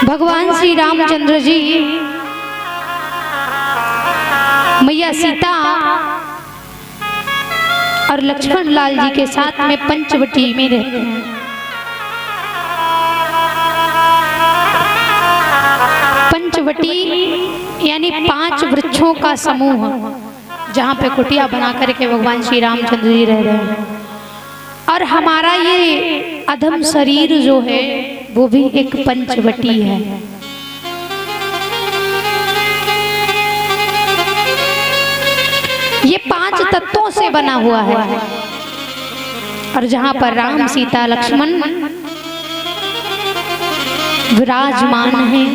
भगवान श्री रामचंद्र जी मैया सीता और लक्ष्मण लाल जी के साथ में पंचवटी में रहते हैं। पंचवटी यानी 5 वृक्षों का समूह, जहाँ पे कुटिया बना करके भगवान श्री रामचंद्र जी रह रहे हैं। और हमारा ये अधम शरीर जो है वो भी एक पंचवटी है। ये 5 तत्वों से बना हुआ है। और जहाँ पर राम सीता लक्ष्मण विराजमान हैं,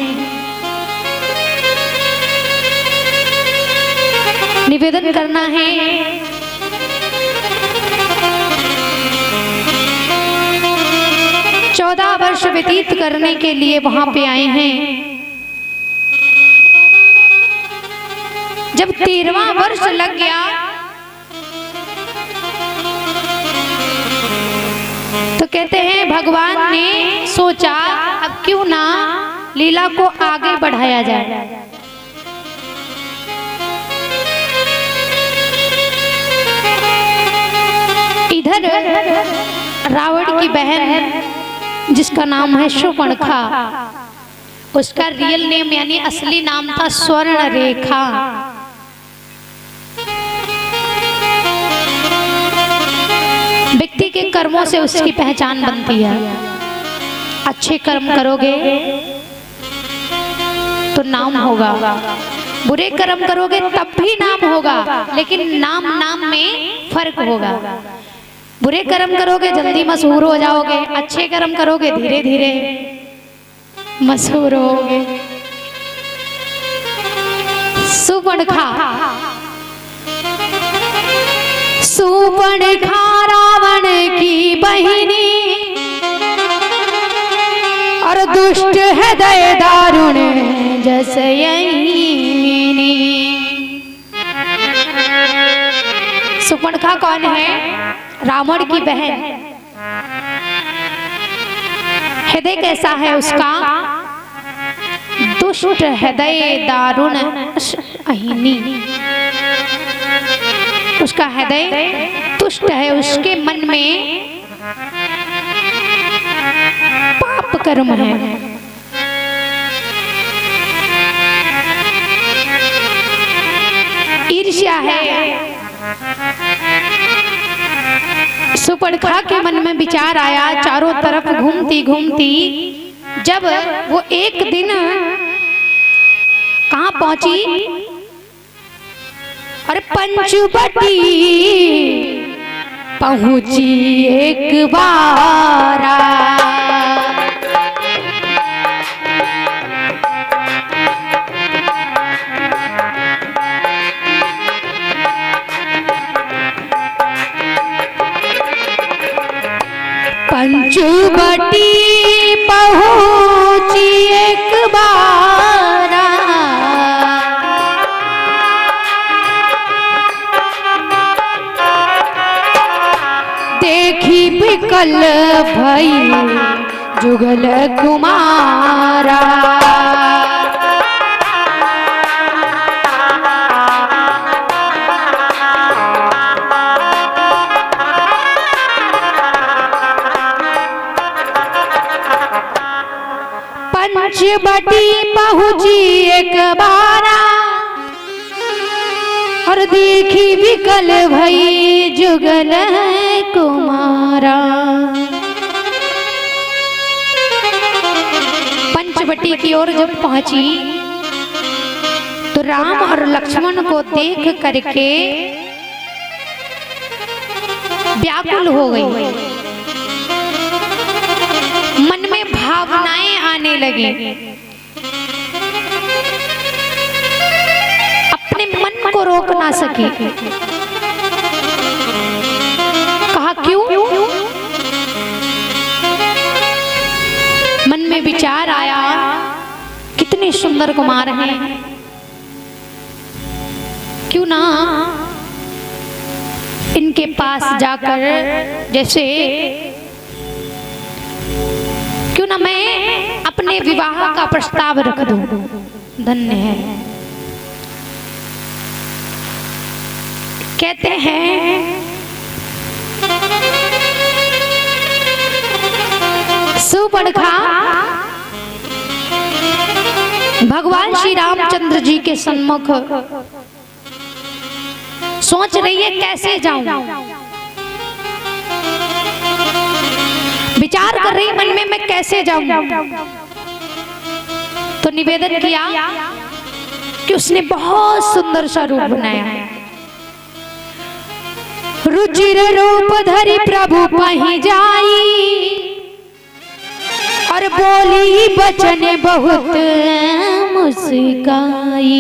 निवेदन करना है 14 वर्ष व्यतीत करने के लिए वहां पे आए हैं। जब 13वां वर्ष लग गया तो कहते हैं भगवान ने सोचा अब क्यों ना लीला को आगे बढ़ाया जाए। इधर रावण की बहन जिसका नाम है शूर्पणखा, उसका रियल नेम यानी असली नाम था स्वर्ण रेखा। व्यक्ति के कर्मों से उसकी पहचान बनती है। अच्छे कर्म करोगे तो नाम होगा, बुरे कर्म करोगे तब भी नाम होगा, लेकिन नाम में फर्क होगा। बुरे कर्म करोगे जल्दी मशहूर हो जाओगे, अच्छे कर्म करोगे धीरे धीरे मशहूर होगे। शूर्पणखा रावण की बहिनी और दुष्ट हृदय दारुण जसयिनी। शूर्पणखा कौन है? रावण की बहन। हृदय कैसा है उसका? दुष्ट हृदय दारुण अहिनी। उसका हृदय दुष्ट है, उसके मन में पाप कर्म है। ईर्ष्या है। शूर्पणखा के मन में विचार आया, चारों तरफ घूमती घूमती जब वो एक दिन कहाँ पहुंची? और पंचवटी पहुंची एक बारा। पंचवटी पहुंची एक बारा, देखी विकल भई जुगल कुमारा। पंचवटी पहुंची एक बारा और देखी विकल भई जुगल कुमारा। पंचवटी की ओर जब पहुंची तो राम और लक्ष्मण को देख करके व्याकुल हो गई, मन में भावनाएं आने लगी। अपने मन को रोक ना सकी। कहा क्यों? मन में विचार आया, कितने सुंदर कुमार हैं, क्यों ना इनके पास जाकर जैसे क्यों ना मैं अपने विवाह का प्रस्ताव रख दूं। धन्य है। कहते हैं सुपर्णखा भगवान श्री रामचंद्र जी के सम्मुख सोच रही है कैसे जाऊं, विचार कर रही मन में मैं कैसे जाऊं। तो निवेदन किया कि उसने बहुत सुंदर सा रूप बनाया है। रुचिर रूप धरि प्रभु पहि जाई और बोली बचन बहुत मुस्काई।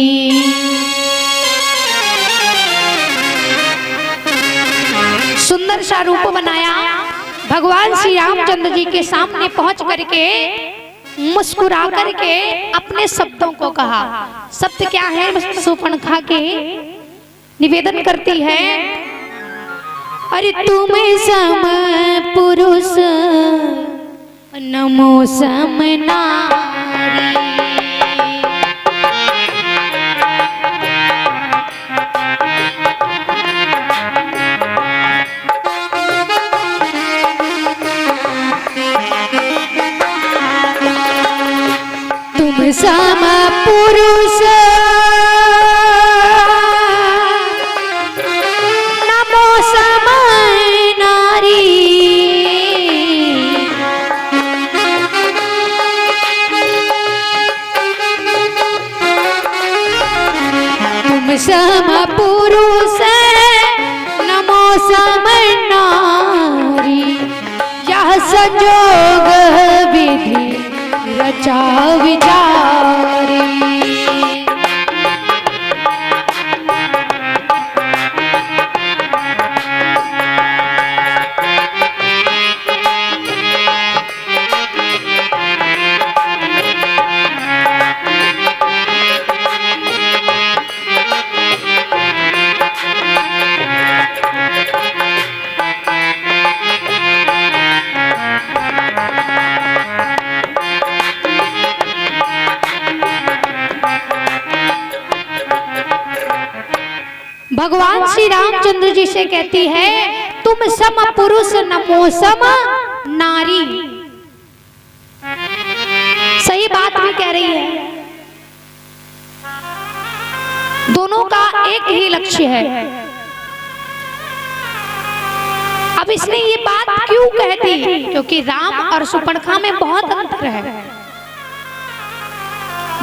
सुंदर सा रूप बनाया, भगवान श्री रामचंद्र जी के सामने पहुंच करके मुस्कुरा करके अपने शब्दों को कहा। शब्द क्या है? सुपर्णखा के निवेदन करती है, अरे तुम सम पुरुष नमो सम नारी। तुम सम पुरुष नमो सम नारी। तुम सम पुरुष नमो सम नारी। यह संजोग विधि रचा विचारी। भगवान श्री रामचंद्र जी से कहती है, तुम सम पुरुष नमो सम नारी। सही बात भी कह रही है। दोनों का एक ही लक्ष्य है। अब इसने ये बात क्यों कहती? क्योंकि राम और सुपर्णखा में बहुत अंतर है,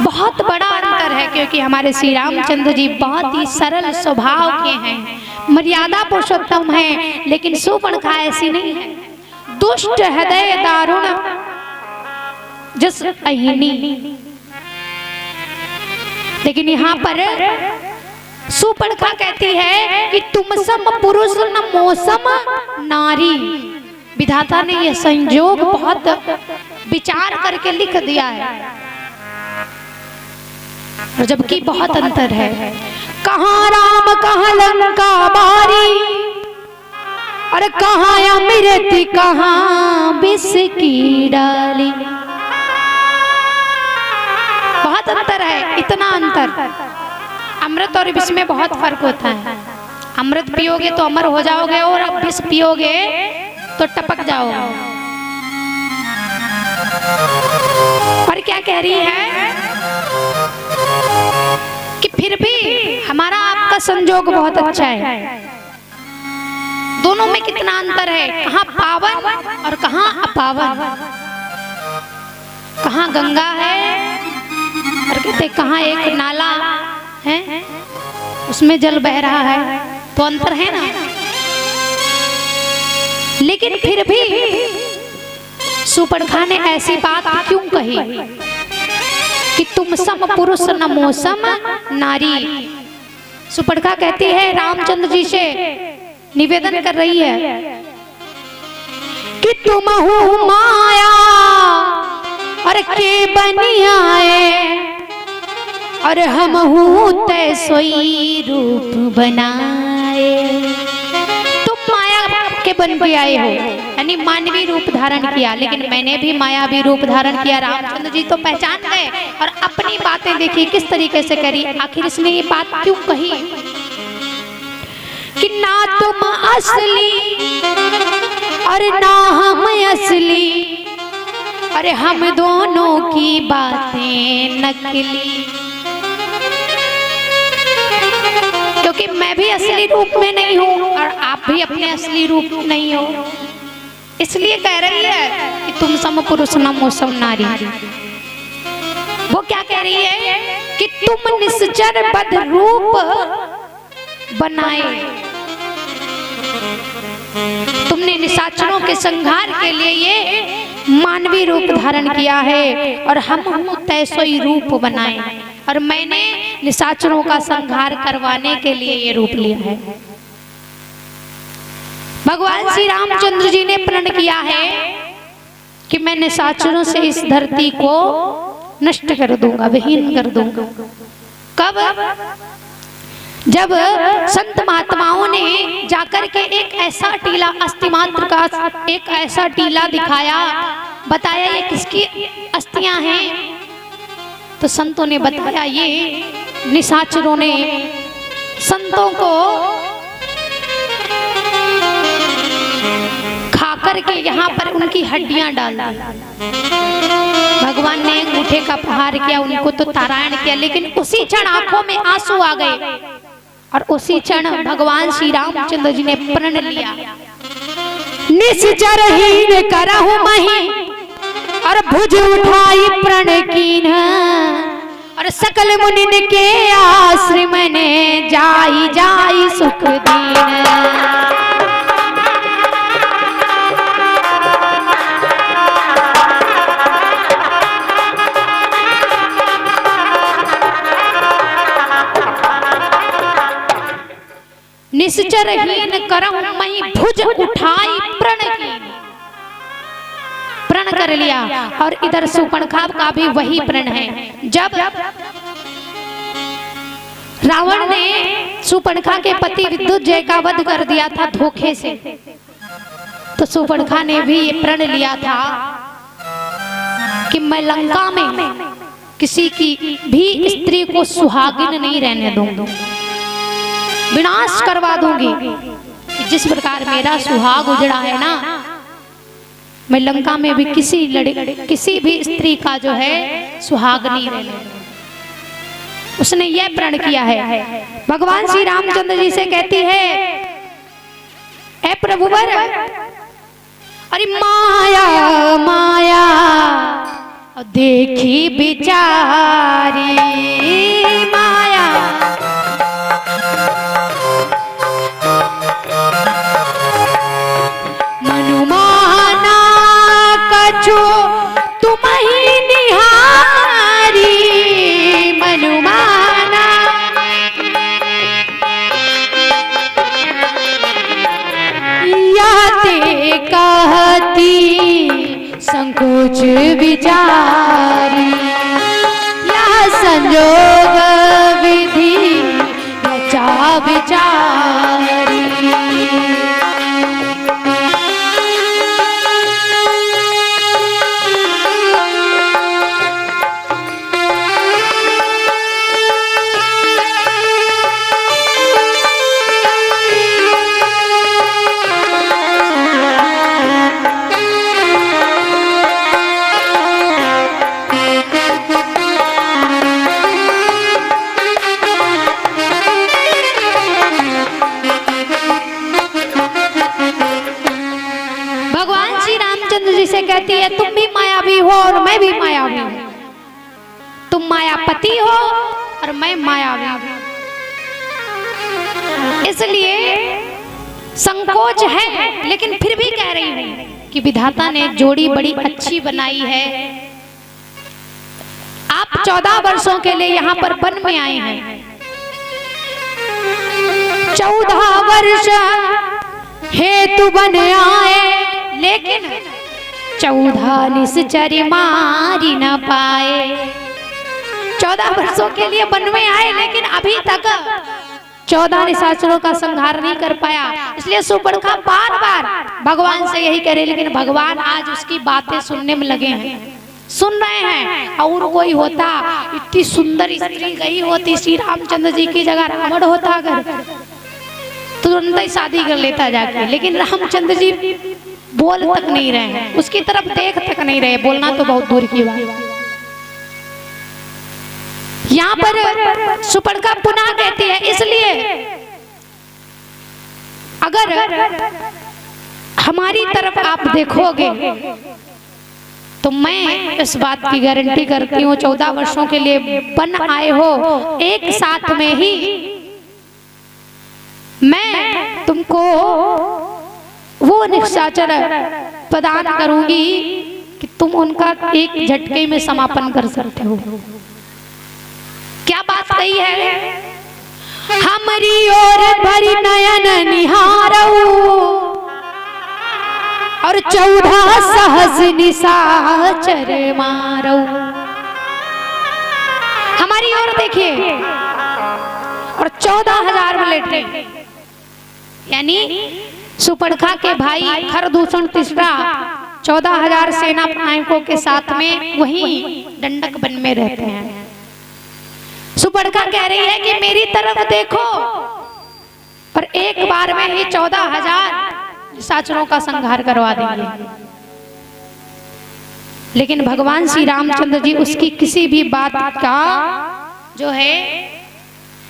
बहुत बड़ा अंतर है। क्योंकि हमारे श्री रामचंद्र जी बहुत ही सरल स्वभाव के हैं, मर्यादा पुरुषोत्तम हैं, लेकिन सुपर्णखा ऐसी नहीं है। दुष्ट हृदय दारुण जस अहिनी। लेकिन यहाँ पर सुपर्णखा कहती है कि तुम सम पुरुष नमो सम नारी। विधाता ने यह संयोग बहुत विचार करके लिख दिया है, और जबकि बहुत अंतर है। कहाँ राम कहाँ लंका बारी, और कहाँ अमृत कहाँ विष की डाली। बहुत अंतर है, इतना अंतर। अमृत और विष में बहुत फर्क होता है। अमृत पियोगे तो अमर हो जाओगे, और अब विष पियोगे तो टपक जाओगे। और क्या कह रही है कि फिर भी हमारा आपका संजोग बहुत अच्छा है। दोनों में कितना अंतर है, कहाँ पावन और कहाँ अपावन। कहाँ गंगा है और कहते कहाँ एक नाला है, उसमें जल बह रहा है, तो अंतर है ना। लेकिन फिर भी सुपर्णखा ने ऐसी बात क्यों कही कि तुम सम पुरुष नमो सम नारी। सुपर्णखा कहती है, रामचंद्र जी से निवेदन कर रही है कि तुम हो माया और के बनी आए, और हम हूँ तय सोई रूप बनाए। तुम माया के बच्चे बन के आए हो, यानी मानवीय रूप धारण किया, लेकिन मैंने भी मायावी रूप धारण किया। रामचंद्र जी तो पहचान गए और अपनी बातें देखी किस तरीके से करी। आखिर इसने ये बात क्यों कही कि ना तुम असली और ना हम असली, अरे हम दोनों की बातें नकली। क्योंकि मैं भी असली रूप में नहीं हूँ और आप भी अपने असली रूप में नहीं हो, इसलिए कह रही है कि तुम सम पुरुष न मौसम नारी। वो क्या कह रही है कि तुम निश्चर बद रूप बनाए, तुमने निशाचरों के संहार के लिए ये मानवीय रूप धारण किया है और हम तैसोई रूप बनाए, और मैंने निशाचरों का संहार करवाने के लिए ये रूप लिया है। भगवान श्री रामचंद्र जी ने प्रण किया है कि मैं निशाचरों से इस धरती को नष्ट कर दूंगा, विहीन कर दूंगा। कब? जब संत महात्माओं ने जाकर के एक ऐसा टीला, अस्थिमात्र का एक ऐसा टीला दिखाया, बताया ये किसकी अस्थियां हैं, तो संतों ने बताया ये निशाचरों ने संतों को खा करके यहाँ पर उनकी हड्डियां डाल दी। भगवान ने अंगूठे का प्रहार किया, उनको तो तारायण किया, लेकिन उसी क्षण आंखों में आंसू आ गए और उसी क्षण भगवान श्री रामचंद्र जी ने प्रण लिया, निश्चरहीन करहु महि और भुज उठाई प्रण कीन, और सकल मुनिन के आश्रय मैंने जाई जाई सुख दीन। निश्चरहीन करहु महि भुज उठाई प्रण कीन, प्रण कर लिया। और इधर शूर्पणखा का भी वही प्रण है। जब रावण ने शूर्पणखा के पति विद्युज्जय का वध कर दिया था धोखे से, तो शूर्पणखा ने भी ये प्रण लिया था कि मैं लंका में किसी की भी स्त्री को सुहागिन नहीं रहने दूंगी, विनाश करवा दूंगी। जिस प्रकार मेरा सुहाग उजड़ा है ना, मैं लंका में भी किसी भी स्त्री का जो है सुहाग नहीं रहने दूंगी। उसने यह प्रण किया है। भगवान श्री रामचंद्र जी से कहती है, ए प्रभुवर, अरे माया माया देखी बिचारी, माया मनुमाना कछु तुम ही निहारी, मनुमाना याते कहती संकोच विचारी, या संजोग विधि रचा विचारी। से कहती है, तुम भी मायावी हो और मैं भी मायावी हूं, तुम मायापति हो और मैं मायावी हूं। इसलिए संकोच है, लेकिन फिर भी कह रही हूं कि विधाता ने जोड़ी बड़ी अच्छी बनाई है। आप 14 वर्षों के लिए यहाँ पर वन में आए हैं, 14 वर्ष हेतु बन आए, लेकिन 14 निश्चर मारी न पाए। 14 वर्षों के लिए वन में आए, लेकिन अभी तक 14 निशाचरों का संहार नहीं कर पाया, इसलिए सुपर्णखा बार बार भगवान से यही कह रहे, लेकिन भगवान आज उसकी बातें सुनने में लगे हैं, सुन रहे हैं। और कोई होता, इतनी सुंदर स्त्री गई होती श्री रामचंद्र जी की जगह रावण होता अगर, तुरंत ही शादी कर लेता जाके, लेकिन रामचंद्र जी बोल तक नहीं रहे हैं, उसकी तरफ देख तक नहीं रहे, बोलना तो बहुत दूर की बात। यहाँ पर सुपर्णखा पुनः कहती है, इसलिए अगर हमारी तरफ आप देखोगे तो मैं इस बात की गारंटी करती हूँ 14 वर्षों के लिए बन आए हो, एक साथ में ही मैं तुमको वो निशाचर प्रदान करूंगी कि तुम उनका एक झटके में समापन कर सकते हो। क्या बात कही है? हमारी ओर भरी नयन निहारऊ और 14 सहस निशाचर मारो। हमारी ओर देखिए और 14,000 में लेट रहे, यानी सुपर्णखा के भाई खरदूषण तीसरा 14,000 सेना नायकों के साथ में वहीं दंडक वन में रहते हैं। सुपर्णखा कह रही है कि मेरी तरफ देखो, और एक बार में ही 14,000 निशाचरों का संहार करवा देंगे। लेकिन भगवान श्री रामचंद्र जी उसकी किसी भी बात का जो है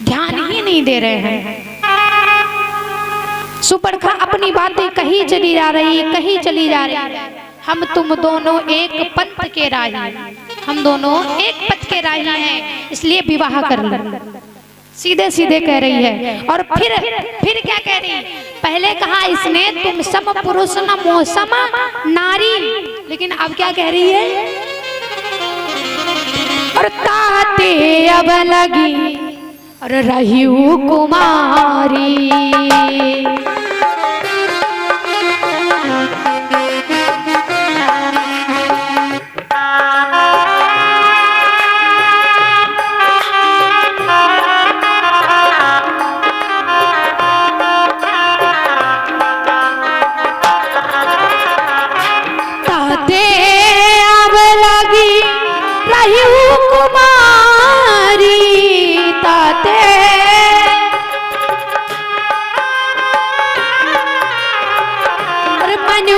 ध्यान ही नहीं दे रहे हैं। सुपर्णखा अपनी बातें कहीं चली जा रही, कहीं चली जा रही। हम तुम दोनों एक पंथ के राही, हम दोनों एक पथ के राही हैं, इसलिए विवाह कर लो, सीधे सीधे कह रही है। और फिर क्या कह रही? पहले कहा इसने तुम सम पुरुष न मौसम नारी, लेकिन अब क्या कह रही है? और ताते अब लगी और रही कुमारी।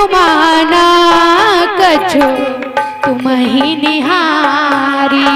माना कछो तुम ही निहारी।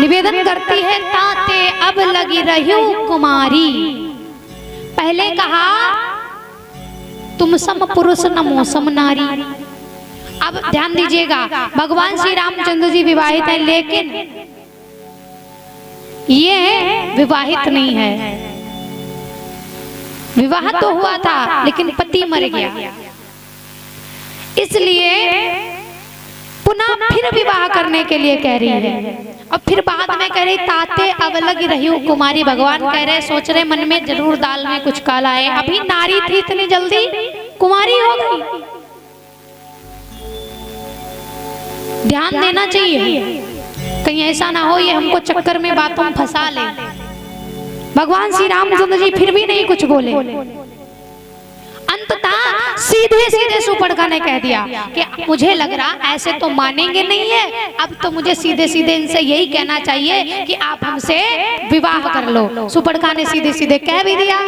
निवेदन करती है ताते अब लगी रही कुमारी। पहले कहा तुम सम पुरुष न मौसम नारी। अब ध्यान दीजिएगा, भगवान श्री रामचंद्र जी विवाहित हैं, लेकिन ये विवाहित नहीं है। विवाह तो हुआ था लेकिन पति मर गया, इसलिए पुनः फिर विवाह करने के लिए कह रही है। और फिर बाद में कह रही ताते अब लगी रही हूँ कुमारी। भगवान कह रहे, सोच रहे मन में जरूर दाल में कुछ काला है, अभी नारी थी इतनी जल्दी कुमारी हो गई। ध्यान देना चाहिए, कहीं ऐसा ना हो ये हमको चक्कर में बातों में फंसा ले। भगवान श्री रामचंद्र जी फिर भी नहीं कुछ बोले। अंततः सीधे सीधे सुपर्णखा ने कह दिया कि मुझे लग रहा ऐसे तो मानेंगे नहीं है, अब तो मुझे सीधे सीधे इनसे यही कहना चाहिए कि आप हमसे विवाह कर लो। सुपर्णखा ने सीधे सीधे कह भी दिया,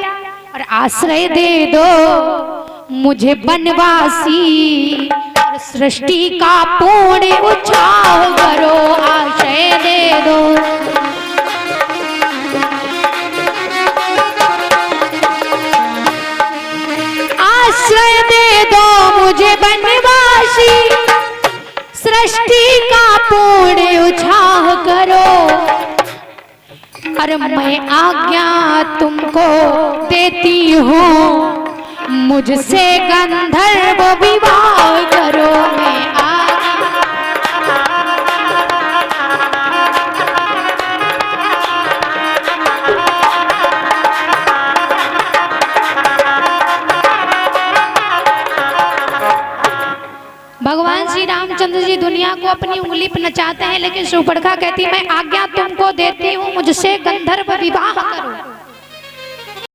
और आश्रय दे दो मुझे बनवासी, और सृष्टि का पूर्ण उछाल करो, आश्रय दे दो। आश्रय दे दो मुझे बनवासी, सृष्टि का पूर्ण उछाह करो, और मैं आज्ञा तुमको देती हूँ, मुझसे गंधर्व विवाह करो। मैं भगवान श्री रामचंद्र जी दुनिया को अपनी उंगली पर नचाते हैं, लेकिन शूर्पणखा कहती मैं आज्ञा तुमको देती हूँ, मुझसे गंधर्व विवाह करो।